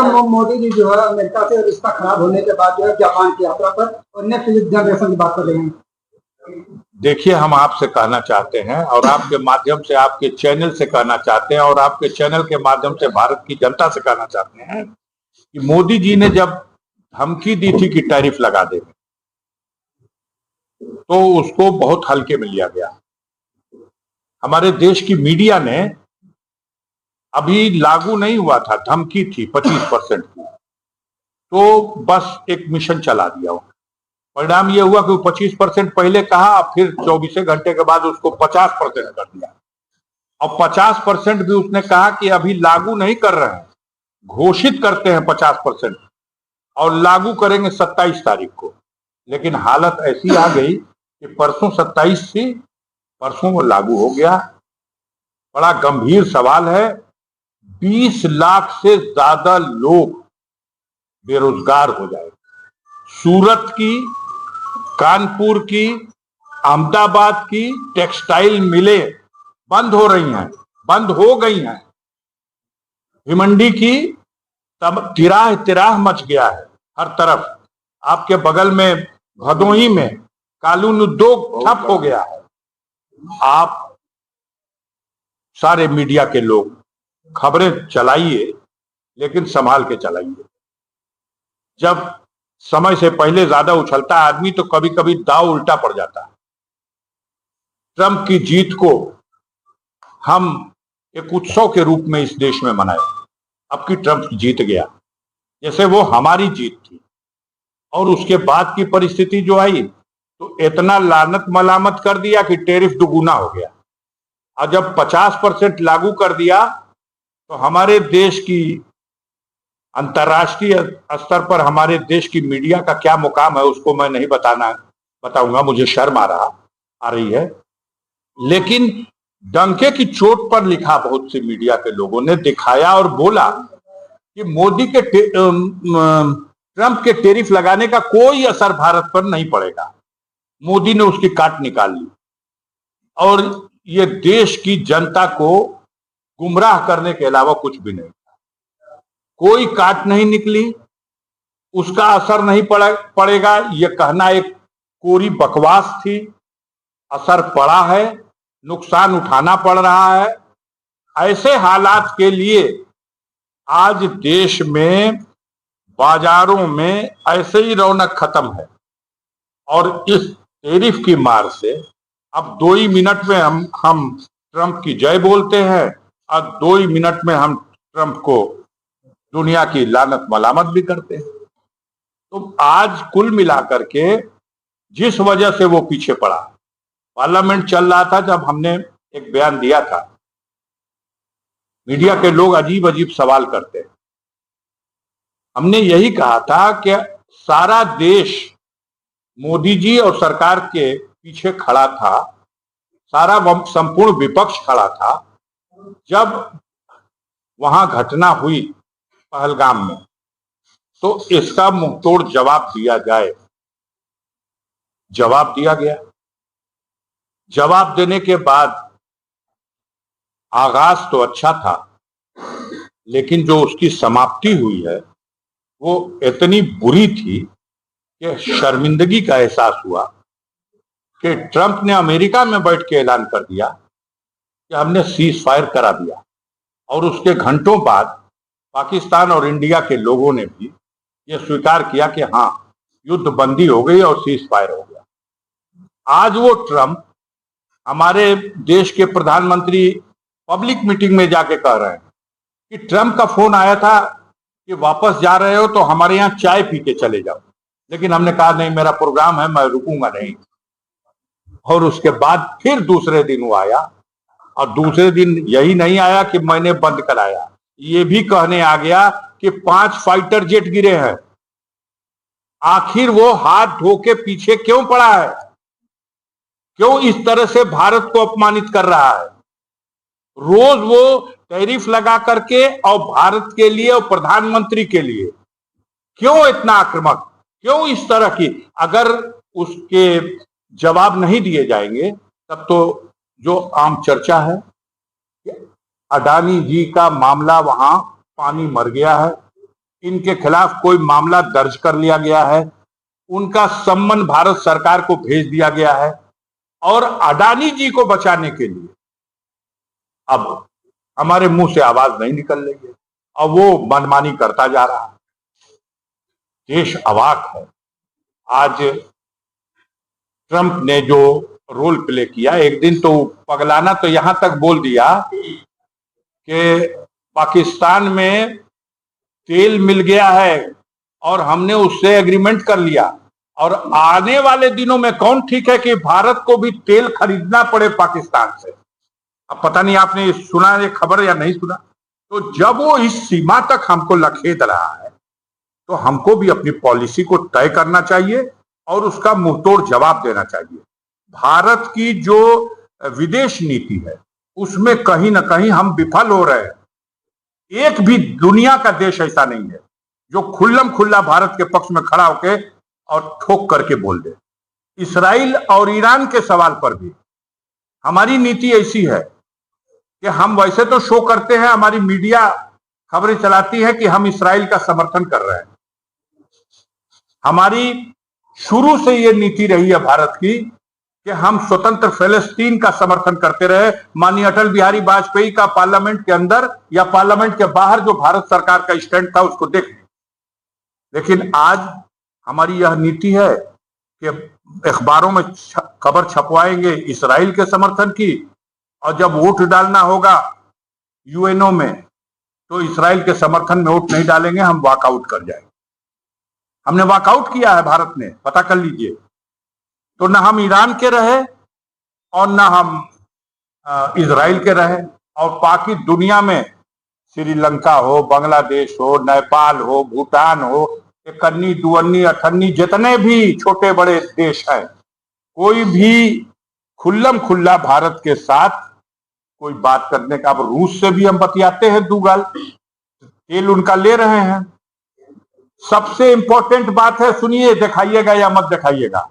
मोदी जी जो है अमेरिका से रिश्ता खराब होने के बाद जो है जापान की यात्रा पर और नेक्स्ट जनरेशन की बात कर रहे हैं। देखिए, हम आपसे कहना चाहते हैं और आपके माध्यम से, आपके चैनल से कहना चाहते हैं और आपके चैनल के माध्यम से भारत की जनता से कहना चाहते हैं कि मोदी जी ने जब धमकी दी थी कि टैरिफ लगा देंगे, तो उसको बहुत हल्के में लिया गया। हमारे देश की मीडिया ने, अभी लागू नहीं हुआ था, धमकी थी 25% की, तो बस एक मिशन चला दिया। परिणाम यह हुआ कि 25% पहले कहा, फिर 24 घंटे के बाद उसको 50% कर दिया। और 50% भी उसने कहा कि अभी लागू नहीं कर रहे हैं, घोषित करते हैं 50% और लागू करेंगे 27 तारीख को। लेकिन हालत ऐसी आ गई कि परसों 27 थी, परसों वो लागू हो गया। बड़ा गंभीर सवाल है। 20 लाख से ज्यादा लोग बेरोजगार हो जाएंगे। सूरत की, कानपुर की, अहमदाबाद की टेक्सटाइल मिलें बंद हो रही हैं, बंद हो गई हैं। भिवंडी की तब तिराह तिराह मच गया है हर तरफ। आपके बगल में भदोही में कालीन उद्योग ठप हो गया है। आप सारे मीडिया के लोग खबरें चलाइए, लेकिन संभाल के चलाइए। जब समय से पहले ज्यादा उछलता है आदमी, तो कभी कभी दाव उल्टा पड़ जाता है। ट्रंप की जीत को हम एक उत्सव के रूप में इस देश में मनाए। अब की ट्रंप जीत गया, जैसे वो हमारी जीत थी। और उसके बाद की परिस्थिति जो आई, तो इतना लानत मलामत कर दिया कि टैरिफ दुगुना हो गया। और जब 50% लागू कर दिया, तो हमारे देश की, अंतर्राष्ट्रीय स्तर पर हमारे देश की मीडिया का क्या मुकाम है उसको मैं नहीं बताऊंगा, मुझे शर्म आ रही है। लेकिन डंके की चोट पर लिखा बहुत सी मीडिया के लोगों ने, दिखाया और बोला कि मोदी के ट्रंप के टैरिफ लगाने का कोई असर भारत पर नहीं पड़ेगा। मोदी ने उसकी काट निकाल ली और ये देश की जनता को गुमराह करने के अलावा कुछ भी नहीं। कोई काट नहीं निकली, उसका असर नहीं पड़ेगा, यह कहना एक कोरी बकवास थी। असर पड़ा है, नुकसान उठाना पड़ रहा है। ऐसे हालात के लिए आज देश में, बाजारों में ऐसे ही रौनक खत्म है। और इस टैरिफ की मार से अब 2 ही मिनट में हम ट्रंप की जय बोलते हैं और 2 ही मिनट में हम ट्रंप को दुनिया की लानत मलामत भी करते हैं। तो आज कुल मिलाकर के जिस वजह से वो पीछे पड़ा, पार्लियामेंट चल रहा था, जब हमने एक बयान दिया था, मीडिया के लोग अजीब अजीब सवाल करते हैं। हमने यही कहा था कि सारा देश मोदी जी और सरकार के पीछे खड़ा था, सारा संपूर्ण विपक्ष खड़ा था जब वहां घटना हुई पहलगाम में। तो इसका मुंहतोड़ जवाब दिया जाए। जवाब दिया गया। जवाब देने के बाद आगाज तो अच्छा था, लेकिन जो उसकी समाप्ति हुई है वो इतनी बुरी थी कि शर्मिंदगी का एहसास हुआ कि ट्रंप ने अमेरिका में बैठ के ऐलान कर दिया कि हमने सीज फायर करा दिया। और उसके घंटों बाद पाकिस्तान और इंडिया के लोगों ने भी यह स्वीकार किया कि हाँ, युद्ध बंदी हो गई और सीज फायर हो गया। आज वो ट्रंप हमारे देश के प्रधानमंत्री पब्लिक मीटिंग में जाके कह रहे हैं कि ट्रंप का फोन आया था कि वापस जा रहे हो तो हमारे यहाँ चाय पी के चले जाओ। लेकिन हमने कहा नहीं, मेरा प्रोग्राम है, मैं रुकूंगा नहीं। और उसके बाद फिर दूसरे दिन वो आया, और दूसरे दिन यही नहीं आया कि मैंने बंद कराया, ये भी कहने आ गया कि 5 फाइटर जेट गिरे हैं। आखिर वो हाथ धो के पीछे क्यों पड़ा है? क्यों इस तरह से भारत को अपमानित कर रहा है? रोज वो टैरिफ लगा करके और भारत के लिए और प्रधानमंत्री के लिए क्यों इतना आक्रामक, क्यों इस तरह की? अगर उसके जवाब नहीं दिए जाएंगे तब तो जो आम चर्चा है कि अडानी जी का मामला वहां पानी मर गया है, इनके खिलाफ कोई मामला दर्ज कर लिया गया है, उनका सम्मन भारत सरकार को भेज दिया गया है और अडानी जी को बचाने के लिए अब हमारे मुंह से आवाज नहीं निकल रही है और वो मनमानी करता जा रहा है। देश अवाक है। आज ट्रंप ने जो रोल प्ले किया, एक दिन तो पगलाना तो यहां तक बोल दिया कि पाकिस्तान में तेल मिल गया है और हमने उससे एग्रीमेंट कर लिया और आने वाले दिनों में कौन ठीक है कि भारत को भी तेल खरीदना पड़े पाकिस्तान से। अब पता नहीं आपने सुना ये खबर या नहीं सुना। तो जब वो इस सीमा तक हमको लखेद रहा है तो हमको भी अपनी पॉलिसी को तय करना चाहिए और उसका मुंहतोड़ जवाब देना चाहिए। भारत की जो विदेश नीति है उसमें कहीं ना कहीं हम विफल हो रहे हैं। एक भी दुनिया का देश ऐसा नहीं है जो खुल्लम खुल्ला भारत के पक्ष में खड़ा होके और ठोक करके बोल दे। इसराइल और ईरान के सवाल पर भी हमारी नीति ऐसी है कि हम वैसे तो शो करते हैं, हमारी मीडिया खबरें चलाती है कि हम इसराइल का समर्थन कर रहे हैं। हमारी शुरू से यह नीति रही है भारत की कि हम स्वतंत्र फिलिस्तीन का समर्थन करते रहे। माननीय अटल बिहारी वाजपेयी का पार्लियामेंट के अंदर या पार्लियामेंट के बाहर जो भारत सरकार का स्टैंड था उसको देख। लेकिन आज हमारी यह नीति है कि अखबारों में खबर छपवाएंगे इसराइल के समर्थन की और जब वोट डालना होगा यूएनओ में तो इसराइल के समर्थन में वोट नहीं डालेंगे, हम वॉकआउट कर जाएंगे। हमने वॉकआउट किया है भारत ने, पता कर लीजिए। तो ना हम ईरान के रहे और ना हम इजराइल के रहे और बाकी दुनिया में श्रीलंका हो, बांग्लादेश हो, नेपाल हो, भूटान हो, इकन्नी दुअन्नी अठन्नी जितने भी छोटे बड़े देश हैं, कोई भी खुल्लम खुल्ला भारत के साथ कोई बात करने का। अब रूस से भी हम बतियाते हैं, दूगाल तेल उनका ले रहे हैं। सबसे इंपॉर्टेंट बात है, सुनिए, दिखाइएगा या मत दिखाइएगा,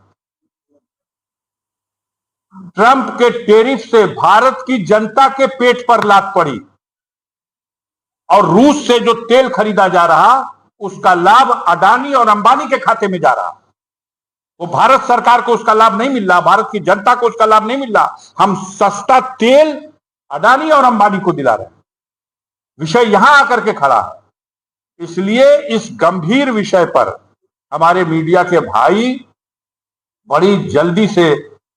ट्रंप के टैरिफ से भारत की जनता के पेट पर लात पड़ी और रूस से जो तेल खरीदा जा रहा उसका लाभ अडानी और अंबानी के खाते में जा रहा। वो भारत सरकार को उसका लाभ नहीं मिल रहा, भारत की जनता को उसका लाभ नहीं मिल रहा। हम सस्ता तेल अडानी और अंबानी को दिला रहे हैं। विषय यहां आकर के खड़ा है। इसलिए इस गंभीर विषय पर हमारे मीडिया के भाई बड़ी जल्दी से,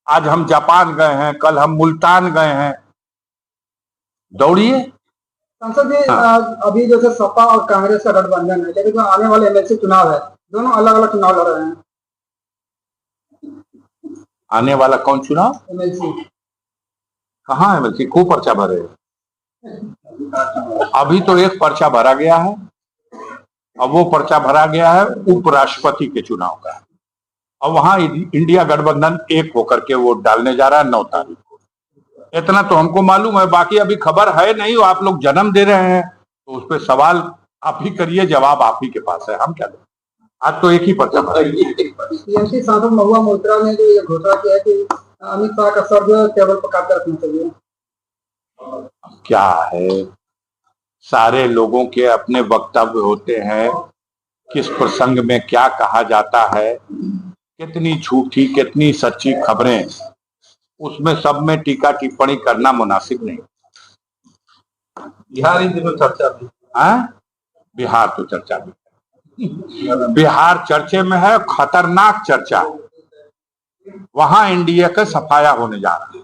आज हम जापान गए हैं, कल हम मुल्तान गए हैं, दौड़िए। सांसद जी, अभी जैसे सपा और कांग्रेस का गठबंधन है, लेकिन जो आने वाले एमएलसी चुनाव है, दोनों अलग अलग चुनाव लड़ रहे हैं। आने वाला कौन चुनाव? एमएलसी कहाँ एमएलसी? खूब पर्चा भरे। अभी तो एक पर्चा भरा गया है, अब वो पर्चा भरा गया है उपराष्ट्रपति के चुनाव का, और वहां इंडिया गठबंधन एक होकर के वोट डालने जा रहा है 9 तारीख को। इतना तो हमको मालूम है, बाकी अभी खबर है नहीं। आप लोग जन्म दे रहे हैं तो उस पर सवाल आप ही करिए, जवाब आप ही के पास है, हम क्या दें। आज तो एक ही पर्चा भरा। टीएमसी सांसद महुआ मोइत्रा ने जो ये घोषणा किया है कि अमित शाह का सर जो टेबल पर काट रखना चाहिए। क्या है, सारे लोगों के अपने वक्तव्य होते हैं, किस प्रसंग में क्या कहा जाता है, कितनी झूठी कितनी सच्ची खबरें, उसमें सब में टीका टिप्पणी करना मुनासिब नहीं। बिहार इन दिनों चर्चा भी है, बिहार तो चर्चा भी है, बिहार चर्चे में है, खतरनाक चर्चा। वहां इंडिया का सफाया होने जा रहा है।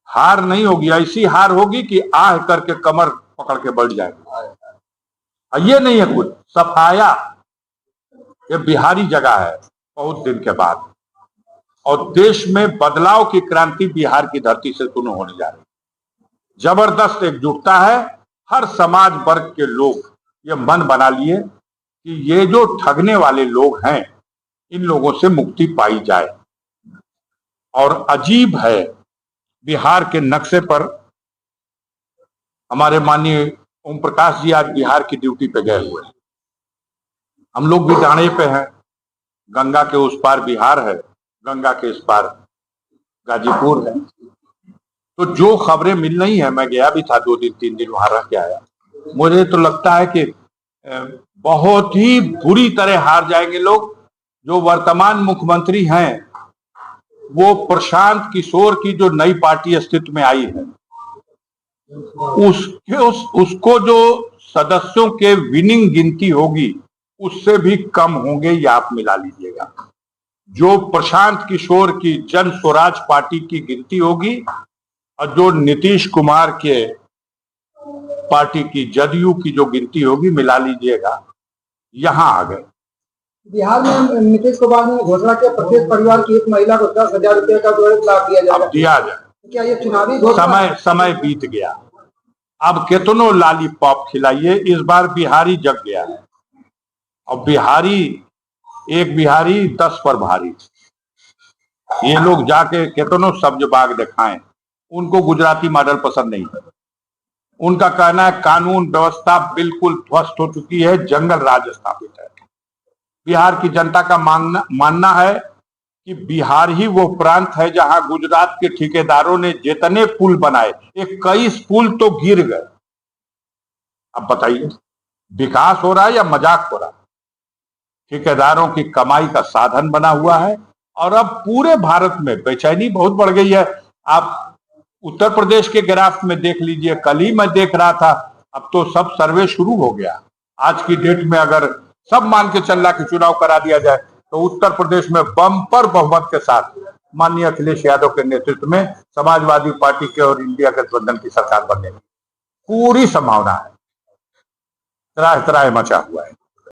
हार नहीं होगी, ऐसी हार होगी कि आह करके कमर पकड़ के बैठ जाएगी। ये नहीं है कुछ सफाया, ये बिहारी जगह है बहुत दिन के बाद, और देश में बदलाव की क्रांति बिहार की धरती से शुरू होने जा रही है। जबरदस्त एकजुटता है, हर समाज वर्ग के लोग ये मन बना लिए कि ये जो ठगने वाले लोग हैं इन लोगों से मुक्ति पाई जाए। और अजीब है, बिहार के नक्शे पर हमारे माननीय ओम प्रकाश जी आज बिहार की ड्यूटी पे गए हुए हैं। हम लोग भी डाणे पे हैं, गंगा के उस पार बिहार है, गंगा के इस पार गाजीपुर है। तो जो खबरें मिल रही हैं, मैं गया भी था 2 दिन 3 दिन वहां रह के आया, मुझे तो लगता है कि बहुत ही बुरी तरह हार जाएंगे लोग। जो वर्तमान मुख्यमंत्री हैं वो प्रशांत किशोर की जो नई पार्टी अस्तित्व में आई है उसको जो सदस्यों के विनिंग गिनती होगी उससे भी कम होंगे, ये आप मिला लीजिएगा। जो प्रशांत किशोर की जन स्वराज पार्टी की गिनती होगी और जो नीतीश कुमार के पार्टी की जदयू की जो गिनती होगी, मिला लीजिएगा, यहां आ गए। बिहार में नीतीश कुमार ने घोषणा किया प्रत्येक परिवार की एक महिला को 10,000 रुपए का लाभ दिया जाएगा। अब दिया जाए, क्या ये चुनावी समय बीत गया। अब कितनों लॉलीपॉप खिलाइए, इस बार बिहारी जग गया है। और एक बिहारी 10 पर भारी। ये लोग जाके कितनों सब्ज बाग दिखाएं, उनको गुजराती मॉडल पसंद नहीं है। उनका कहना है कानून व्यवस्था बिल्कुल ध्वस्त हो चुकी है, जंगल राज स्थापित है। बिहार की जनता का मानना है कि बिहार ही वो प्रांत है जहां गुजरात के ठेकेदारों ने जितने पुल बनाए 21 पुल तो गिर गए। अब बताइए विकास हो रहा है या मजाक हो रहा है? ठेकेदारों की कमाई का साधन बना हुआ है और अब पूरे भारत में बेचैनी बहुत बढ़ गई है। आप उत्तर प्रदेश के ग्राफ में देख लीजिए, कल ही मैं देख रहा था, अब तो सब सर्वे शुरू हो गया। आज की डेट में अगर सब मान के चल रहा कि चुनाव करा दिया जाए तो उत्तर प्रदेश में बम्पर बहुमत के साथ माननीय अखिलेश यादव के नेतृत्व में समाजवादी पार्टी के और इंडिया गठबंधन की सरकार बनने की पूरी संभावना है। त्राह त्राह मचा हुआ है।